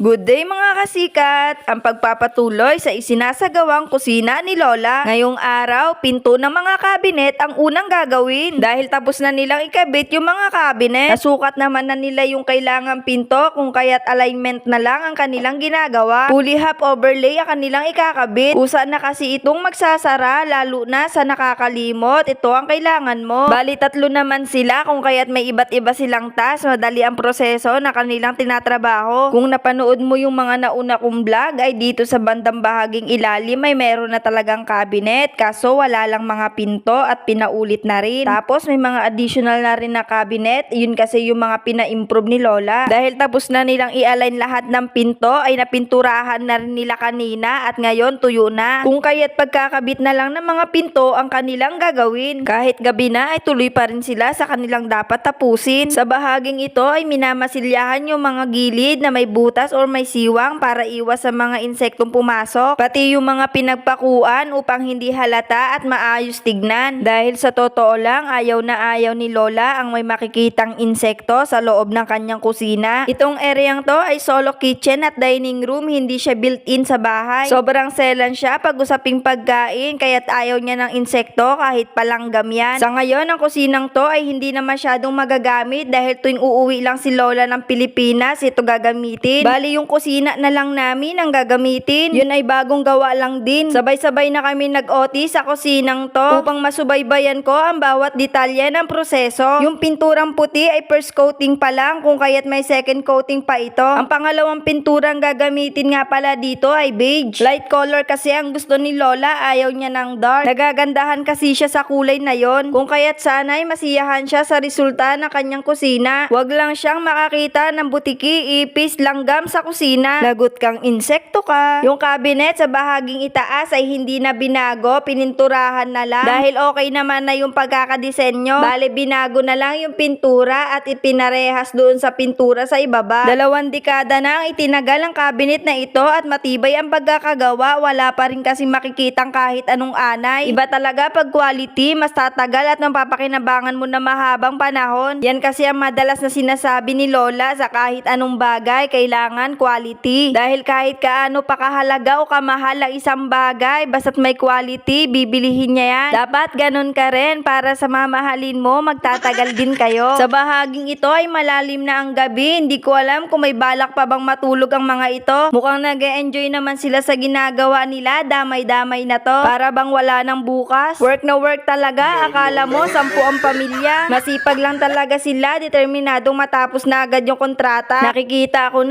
Good day mga kasikat! Ang pagpapatuloy sa isinasagawang kusina ni Lola. Ngayong araw, pinto ng mga kabinet ang unang gagawin. Dahil tapos na nilang ikabit yung mga kabinet. Nasukat naman na nila yung kailangang pinto kung kaya't alignment na lang ang kanilang ginagawa. Fully half overlay ang kanilang ikakabit. Kusa na kasi itong magsasara lalo na sa nakakalimot. Ito ang kailangan mo. Bali tatlo naman sila kung kaya't may iba't iba silang task. Madali ang proseso na kanilang tinatrabaho. Kung napanood mo yung mga nauna kong vlog ay dito sa bandang bahaging ilalim may meron na talagang cabinet kaso wala lang mga pinto at pinaulit na rin. Tapos may mga additional na rin na cabinet, yun kasi yung mga pina-improve ni Lola. Dahil tapos na nilang i-align lahat ng pinto ay napinturahan na rin nila kanina at ngayon tuyo na. Kung kaya't pagkakabit na lang ng mga pinto ang kanilang gagawin. Kahit gabi na ay tuloy pa rin sila sa kanilang dapat tapusin. Sa bahaging ito ay minamasilyahan yung mga gilid na may butas or may siwang para iwas sa mga insektong pumasok. Pati yung mga pinagpakuan upang hindi halata at maayos tignan. Dahil sa totoo lang, ayaw na ayaw ni Lola ang may makikitang insekto sa loob ng kanyang kusina. Itong areang to ay solo kitchen at dining room, hindi siya built-in sa bahay. Sobrang selan siya pag usaping pagkain, kaya't ayaw niya ng insekto kahit palanggam yan. Sa ngayon, ang kusinang to ay hindi na masyadong magagamit dahil tuwing uuwi lang si Lola ng Pilipinas, ito gagamitin. Bali yung kusina na lang namin ang gagamitin. Yun ay bagong gawa lang din. Sabay-sabay na kami nag-OT sa kusinang to upang masubaybayan ko ang bawat detalye ng proseso. Yung pinturang puti ay first coating pa lang kung kaya't may second coating pa ito. Ang pangalawang pinturang gagamitin nga pala dito ay beige. Light color kasi ang gusto ni Lola, ayaw niya ng dark. Nagagandahan kasi siya sa kulay na yon. Kung kaya't sana'y masiyahan siya sa resulta ng kanyang kusina. Huwag lang siyang makakita ng butiki, ipis, langgam sa kusina. Lagot kang insekto ka. Yung cabinet sa bahaging itaas ay hindi na binago, pininturahan na lang. Dahil okay naman na yung pagkakadesenyo. Bale binago na lang yung pintura at ipinarehas doon sa pintura sa ibaba. 2 dekada na ang itinagal ang cabinet na ito at matibay ang pagkakagawa. Wala pa rin kasi makikitang kahit anong anay. Iba talaga pag quality, mas tatagal at mapapakinabangan mo na mahabang panahon. Yan kasi ang madalas na sinasabi ni Lola, sa kahit anong bagay kailangan quality. Dahil kahit kaano pa kahalaga o kamahal ang isang bagay, basta't may quality, bibilihin niya yan. Dapat ganun ka rin para sa mamahalin mo, magtatagal din kayo. Sa bahaging ito ay malalim na ang gabi, hindi ko alam kung may balak pa bang matulog ang mga ito. Mukhang nag-e-enjoy naman sila sa ginagawa nila, damay-damay na to. Para bang wala nang bukas. Work na work talaga, akala mo 10 ang pamilya. Masipag lang talaga sila, determinadong matapos na agad yung kontrata. Nakikita ko